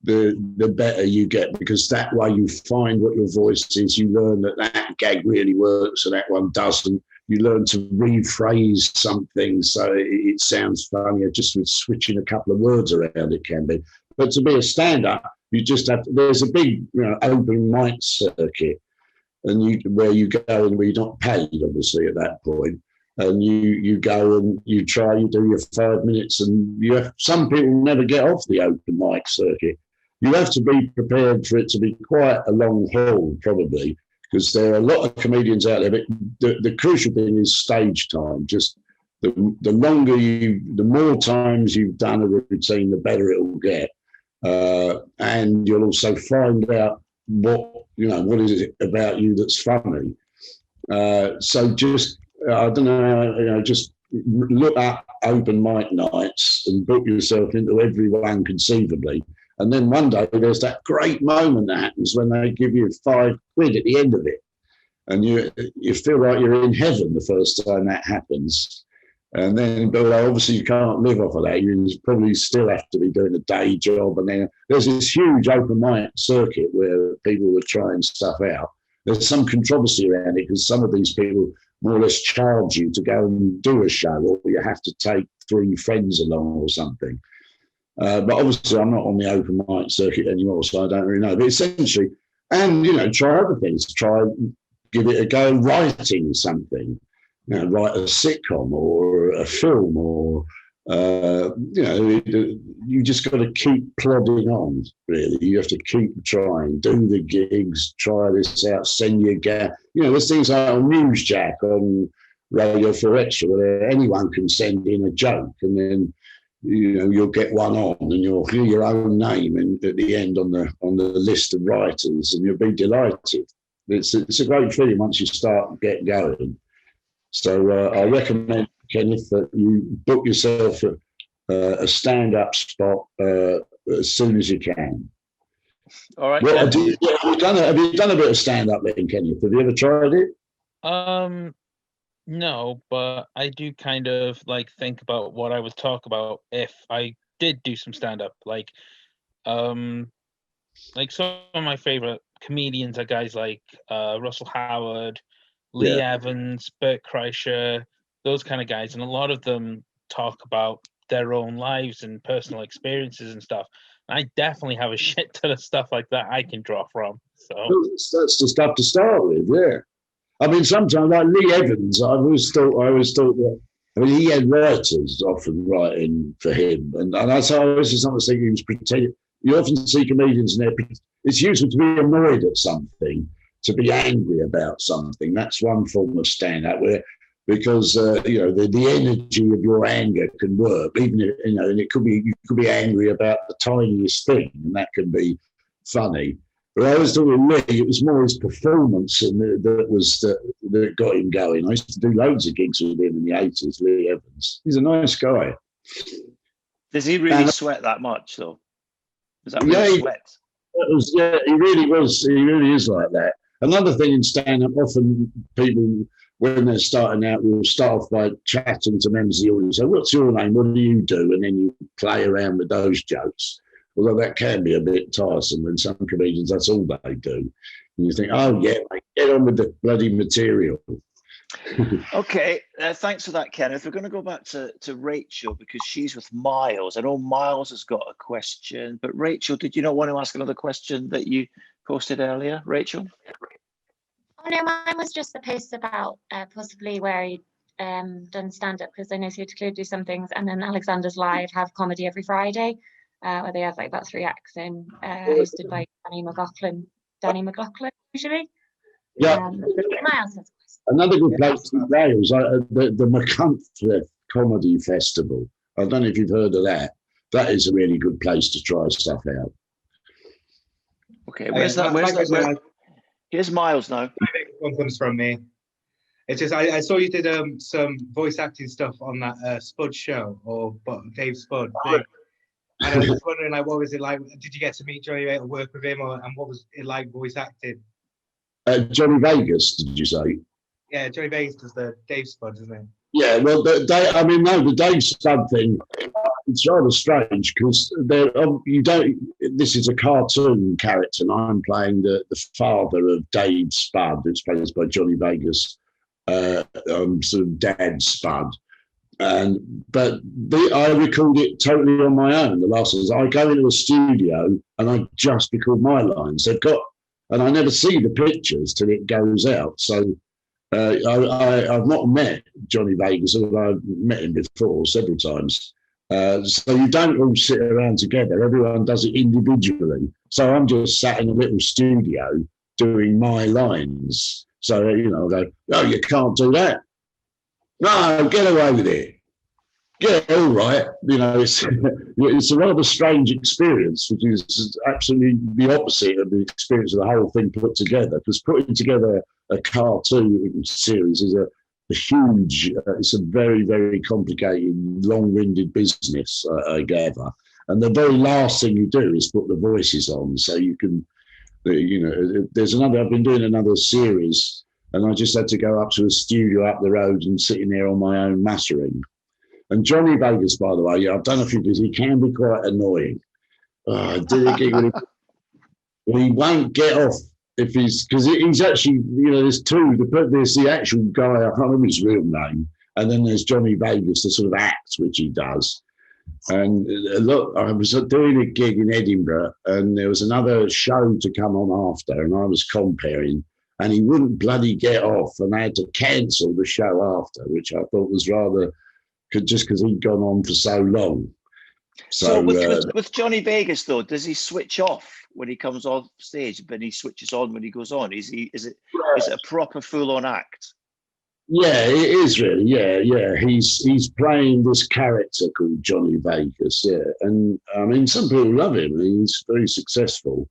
the better you get, because that way you find what your voice is. You learn that gag really works and that one doesn't. You learn to rephrase something so it sounds funnier just with switching a couple of words around. It can be. But to be a stand-up, you just have to, there's a big open mic circuit. And where you go and where you're not paid, obviously, at that point. And you go and you do your 5 minutes, and some people never get off the open mic circuit. You have to be prepared for it to be quite a long haul, probably, because there are a lot of comedians out there. But the crucial thing is stage time. Just the more times you've done a routine, the better it will get. And you'll also find out what is it about you that's funny. So just, I don't know, just look at open mic nights and book yourself into every one conceivably. And then one day there's that great moment that happens when they give you £5 at the end of it. And you feel like you're in heaven the first time that happens. And then, but obviously you can't live off of that. You probably still have to be doing a day job. And then there's this huge open mic circuit where people are trying stuff out. There's some controversy around it because some of these people more or less charge you to go and do a show, or you have to take 3 friends along or something. But obviously I'm not on the open mic circuit anymore, so I don't really know. But essentially, and try other things. Give it a go writing something. write a sitcom or a film, or you just got to keep plodding on. Really, you have to keep trying, do the gigs, try this out, send your gap. There's things like on Newsjack on Radio 4 Extra where anyone can send in a joke, and then you'll get one on, and you'll hear your own name and at the end on the list of writers, and you'll be delighted. It's a great feeling once you start get going. So I recommend, Kenneth, that you book yourself a stand-up spot as soon as you can. All right. Have you done a bit of stand-up then, Kenneth? Have you ever tried it? No, but I do kind of think about what I would talk about if I did do some stand-up. Some of my favorite comedians are guys like Russell Howard, Lee Evans, Bert Kreischer, those kind of guys, and a lot of them talk about their own lives and personal experiences and stuff. And I definitely have a shit ton of stuff like that I can draw from. So that's the stuff to start with, yeah. I mean, sometimes like Lee Evans, I always thought that. I mean, he had writers often writing for him, and that's how I was sometimes thinking he was pretending. You often see comedians, and it's useful to be annoyed at something, to be angry about something. That's one form of stand-up because the energy of your anger can work, even if, and you could be angry about the tiniest thing, and that can be funny. But I was talking with Lee, it was more his performance that got him going. I used to do loads of gigs with him in the 80s, Lee Evans. He's a nice guy. Does he really sweat that much, though? Is that really sweat? He really was. He really is like that. Another thing in stand-up, often people, when they're starting out, will start off by chatting to members of the audience. So, what's your name? What do you do? And then you play around with those jokes. Although that can be a bit tiresome when some comedians, that's all they do. And you think, oh, yeah, mate, get on with the bloody material. Okay, thanks for that, Kenneth. We're going to go back to Rachel because she's with Miles. I know Miles has got a question, but Rachel, did you not want to ask another question that you posted earlier, Rachel? Oh no, mine was just the post about possibly where he'd done stand-up, because I know Theatre do some things, and then Alexander's Live have comedy every Friday, where they have about 3 acts in, hosted by Danny McLaughlin usually. Yeah. Miles has another good place in Wales, the McCunthleth Comedy Festival. I don't know if you've heard of that. That is a really good place to try stuff out. Okay, where's that? Here's Miles now. One comes from me. It's just I saw you did some voice acting stuff on that Spud show, or Dave Spud thing. And I was just wondering, what was it like? Did you get to meet Johnny or work with him, and what was it like voice acting? Johnny Vegas, did you say? Yeah, Johnny Vegas does the Dave Spud, isn't it? Yeah, well, the Dave Spud thing, it's rather strange because you don't. This is a cartoon character, and I'm playing the father of Dave Spud, who's played by Johnny Vegas, sort of Dad Spud. But I record it totally on my own. The last ones, I go into a studio and I just record my lines. And I never see the pictures till it goes out. So I've not met Johnny Vegas, although I've met him before several times. So you don't all sit around together. Everyone does it individually. So I'm just sat in a little studio doing my lines. So, I go, oh, you can't do that. No, get away with it. Yeah, all right. It's a rather strange experience, which is absolutely the opposite of the experience of the whole thing put together. Because putting together a cartoon series is a huge, it's a very, very complicated, long-winded business, I gather. And the very last thing you do is put the voices on, so you can, I've been doing another series, and I just had to go up to a studio up the road and sitting there on my own mastering. And Johnny Vegas, by the way, I've done a few things, he can be quite annoying. I did a gig with him. He won't get off because he's actually, there's two. There's the actual guy, I can't remember his real name, and then there's Johnny Vegas, the sort of act which he does. And look, I was doing a gig in Edinburgh, and there was another show to come on after, and I was comparing. and he wouldn't bloody get off, and they had to cancel the show after, which I thought was rather just because he'd gone on for so long. So with Johnny Vegas though, does he switch off when he comes off stage, but he switches on when he goes on? Is it a proper full-on act? Yeah, it is really. Yeah. He's playing this character called Johnny Vegas. Yeah, and I mean, some people love him. He's very successful,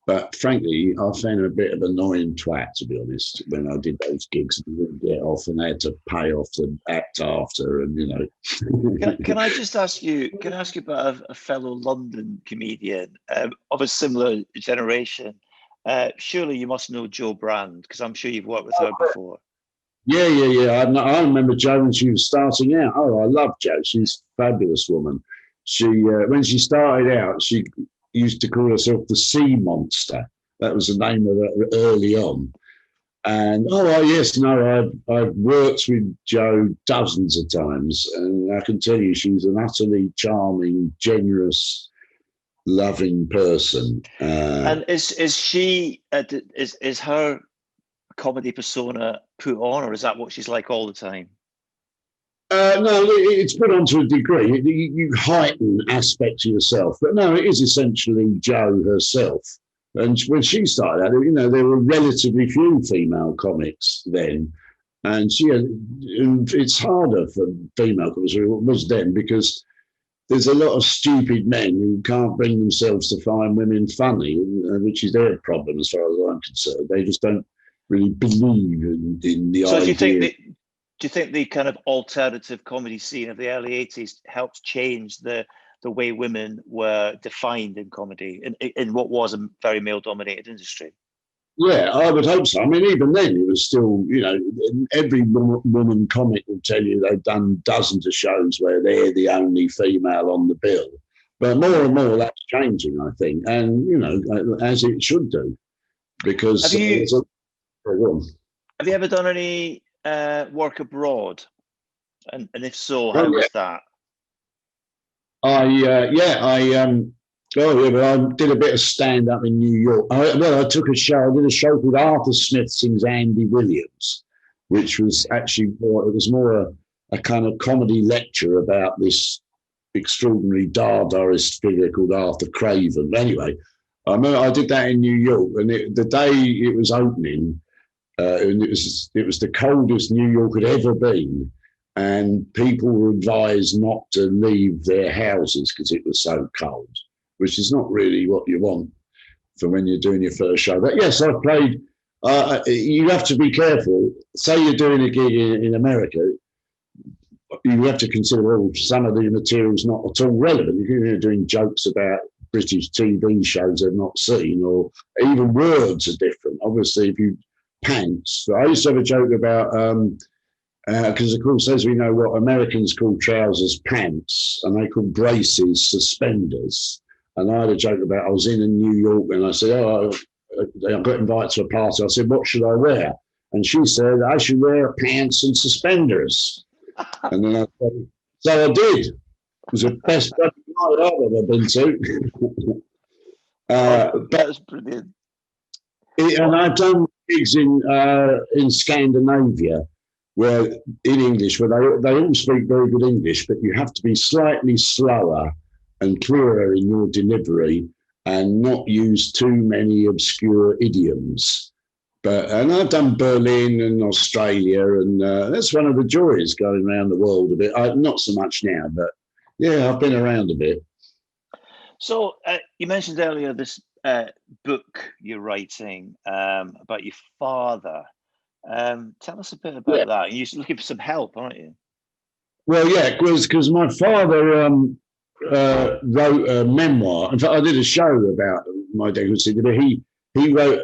but frankly, I found him a bit of an annoying twat, to be honest. When I did those gigs, he didn't get off, and I had to pay off the act after, and you know. Can I just ask you? Can I ask you about a fellow London comedian of a similar generation? Surely you must know Jo Brand, because I'm sure you've worked with her before. Yeah. I remember Jo when she was starting out. Oh, I love Jo. She's a fabulous woman. She when she started out, she used to call herself the Sea Monster. That was the name of it early on. And I've worked with Jo dozens of times, and I can tell you she's an utterly charming, generous, loving person. And is she is her comedy persona put on, or is that what she's like all the time? No, it's put on to a degree. You heighten aspects of yourself, but no, it is essentially Jo herself. And when she started out, you know, there were relatively few female comics then, and it's harder for female comics than it was then, because there's a lot of stupid men who can't bring themselves to find women funny, which is their problem as far as I'm concerned. They just don't really believe in the idea. So do you think the kind of alternative comedy scene of the early 80s helped change the way women were defined in comedy in what was a very male-dominated industry? Yeah, I would hope so. I mean, even then, it was still, you know, every woman comic will tell you they've done dozens of shows where they're the only female on the bill. But more and more, that's changing, I think, and, you know, as it should do, because... Have you ever done any work abroad, and if so, how was that? I did a bit of stand up in New York. I did a show called Arthur Smith Sings Andy Williams, which was actually more a kind of comedy lecture about this extraordinary Dadaist figure called Arthur Craven. Anyway, I remember I did that in New York, and the day it was opening, and it was the coldest New York had ever been, and people were advised not to leave their houses because it was so cold, which is not really what you want for when you're doing your first show. But yes, I've played. You have to be careful. Say you're doing a gig in America, you have to consider some of the material's not at all relevant. You're doing jokes about British TV shows they've not seen, or even words are different. Obviously, if you pants. I used to have a joke about, because of course, as we know, what Americans call trousers pants, and they call braces suspenders. And I had a joke about, I was in New York, and I said, I got invited to a party. I said, what should I wear? And she said, I should wear pants and suspenders. And then I said, so I did. It was the best night I've ever been to. That's brilliant. And I've done gigs in Scandinavia, where in English, where they all speak very good English, but you have to be slightly slower and clearer in your delivery and not use too many obscure idioms. And I've done Berlin and Australia, and that's one of the joys, going around the world a bit. Not so much now, but yeah, I've been around a bit. So you mentioned earlier this book you're writing about your father. Tell us a bit about that. You're looking for some help, aren't you? Well, yeah, because my father wrote a memoir. In fact, I did a show about my dad, but he wrote,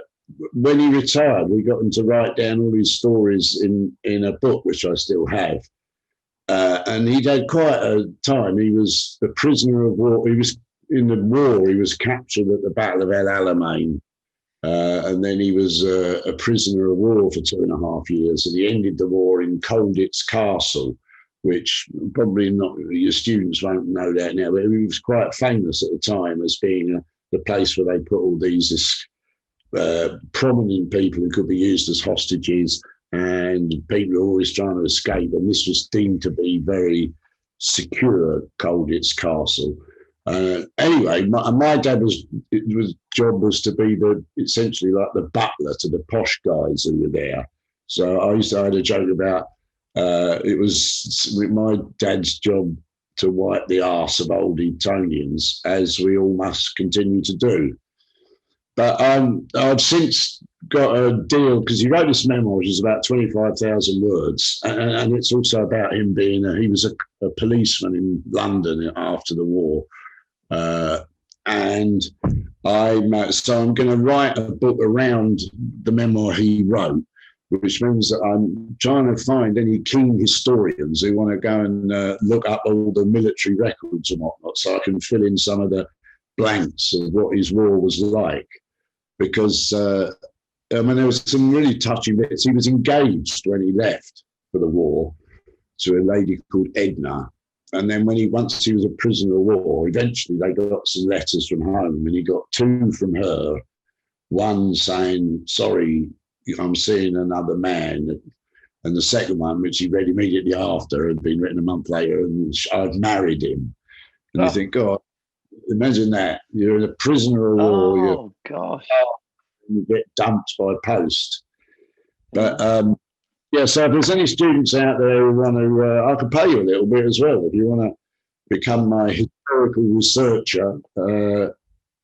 when he retired, we got him to write down all his stories in a book, which I still have. And he'd had quite a time. He was a prisoner of war. He was in the war. He was captured at the Battle of El Alamein. And then he was a prisoner of war for 2.5 years. And he ended the war in Colditz Castle, which probably not your students won't know that now, but he was quite famous at the time as being the place where they put all these prominent people who could be used as hostages, and people who are always trying to escape. And this was deemed to be very secure, Colditz Castle. Anyway, my dad job was to be essentially like the butler to the posh guys who were there. So I had a joke about it was my dad's job to wipe the arse of old Etonians, as we all must continue to do. But I've since got a deal, because he wrote this memoir, which is about 25,000 words, and it's also about him being he was a policeman in London after the war. And so I'm going to write a book around the memoir he wrote, which means that I'm trying to find any keen historians who want to go and look up all the military records and whatnot, so I can fill in some of the blanks of what his war was like. Because, there was some really touching bits. He was engaged when he left for the war to a lady called Edna. And then once he was a prisoner of war, eventually they got some letters from home, and he got two from her, one saying, "Sorry, I'm seeing another man." And the second one, which he read immediately after, had been written a month later, and "I've married him." And you think, God, imagine that. You're a prisoner of war. Oh, gosh. You get dumped by post. But, so if there's any students out there who want to, I could pay you a little bit as well. If you want to become my historical researcher,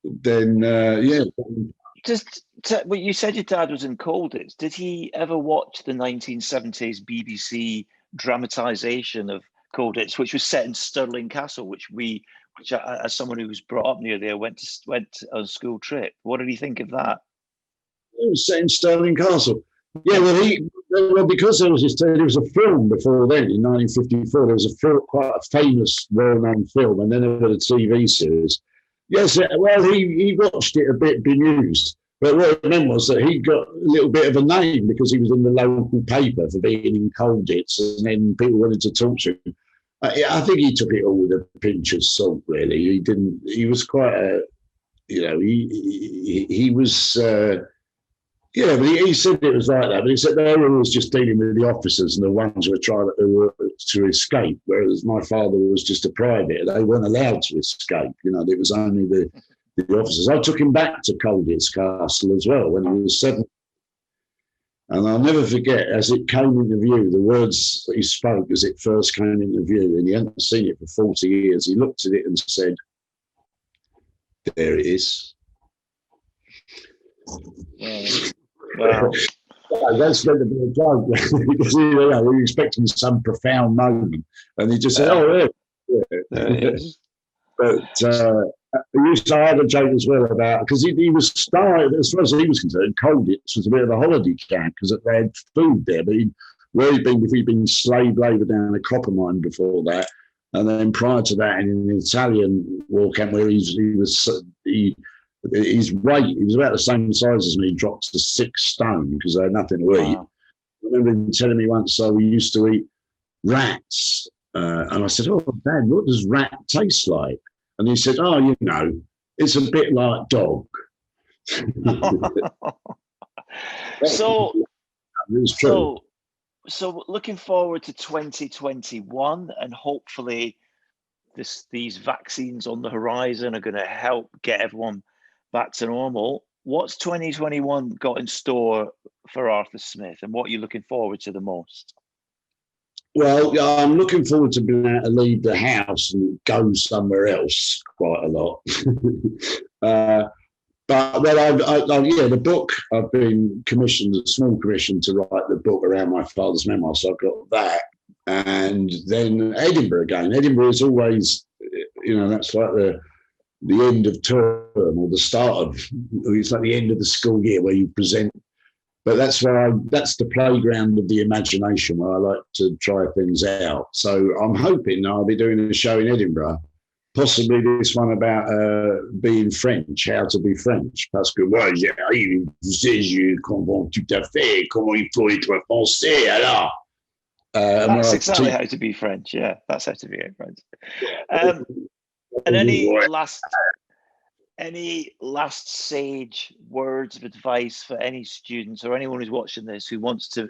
then, yeah. Well, you said your dad was in Colditz. Did he ever watch the 1970s BBC dramatisation of Colditz, which was set in Stirling Castle, which as someone who was brought up near there, went on a school trip? What did he think of that? It was set in Stirling Castle. Yeah, well, because there was a film before then in 1954. There was a film, quite a famous, well-known film, and then there was a TV series. Yes, well, he watched it a bit bemused, but what it meant was that he got a little bit of a name because he was in the local paper for being in Colditz, and then people wanted to talk to him. I think he took it all with a pinch of salt, really. He was quite a, he was, but he said it was like that. But he said they were always just dealing with the officers and the ones who were to escape, whereas my father was just a private. They weren't allowed to escape. It was only the officers. I took him back to Colditz Castle as well when he was 7. And I'll never forget, as it came into view, the words that he spoke as it first came into view, and he hadn't seen it for 40 years. He looked at it and said, "There it is." Wow. That's meant to be a joke because we were expecting some profound moment, and he just said, "Oh, yeah." There it is. But I had a joke as well about, because he was starved, as far as he was concerned, Colditz was a bit of a holiday camp because they had food there. But he'd been slave labour down a copper mine before that, and then prior to that, in an Italian war camp where his weight, he was about the same size as me, dropped to 6 stone because they had nothing to eat. Wow. I remember him telling me once, we used to eat rats. And I said, "Oh, Dad, what does rat taste like?" And he said, "Oh, it's a bit like dog." So, it's true. So looking forward to 2021, and hopefully these vaccines on the horizon are going to help get everyone back to normal. What's 2021 got in store for Arthur Smith, and what are you looking forward to the most? Well, I'm looking forward to being able to leave the house and go somewhere else quite a lot. The book, I've been commissioned, a small commission to write the book around my father's memoir, so I've got that. And then Edinburgh again. Edinburgh is always, that's like the end of term or the start of, it's like the end of the school year where you present. But that's the playground of the imagination where I like to try things out. So I'm hoping I'll be doing a show in Edinburgh, possibly this one about being French, how to be French. Parce que moi, je comprends tout à fait comment il faut être français, alors. That's exactly how to be French. Yeah, that's how to be French. And any last Any last sage words of advice for any students or anyone who's watching this who wants to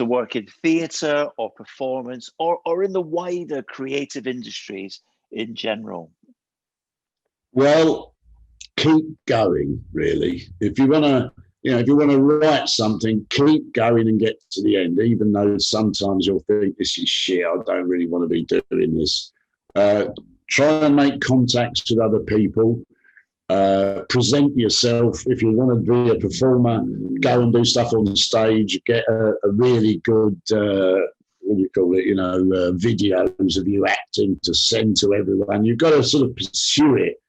work in theatre or performance or in the wider creative industries in general? Well, keep going, really. If you want to, if you want to write something, keep going and get to the end, even though sometimes you'll think this is shit, I don't really want to be doing this. Try and make contacts with other people. Present yourself. If you want to be a performer, go and do stuff on the stage. Get a really good, what do you call it? Videos of you acting to send to everyone. You've got to sort of pursue it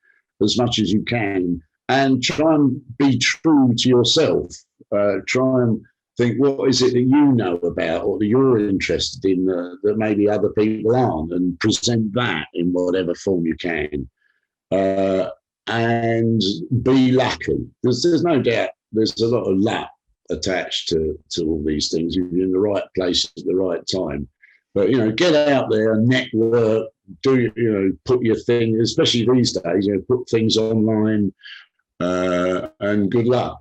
as much as you can, and try and be true to yourself. Try and think, what is it that you know about or that you're interested in that maybe other people aren't, and present that in whatever form you can. And be lucky. There's no doubt there's a lot of luck attached to all these things. You're in the right place at the right time. But, get out there, network, put your thing, especially these days, put things online, and good luck.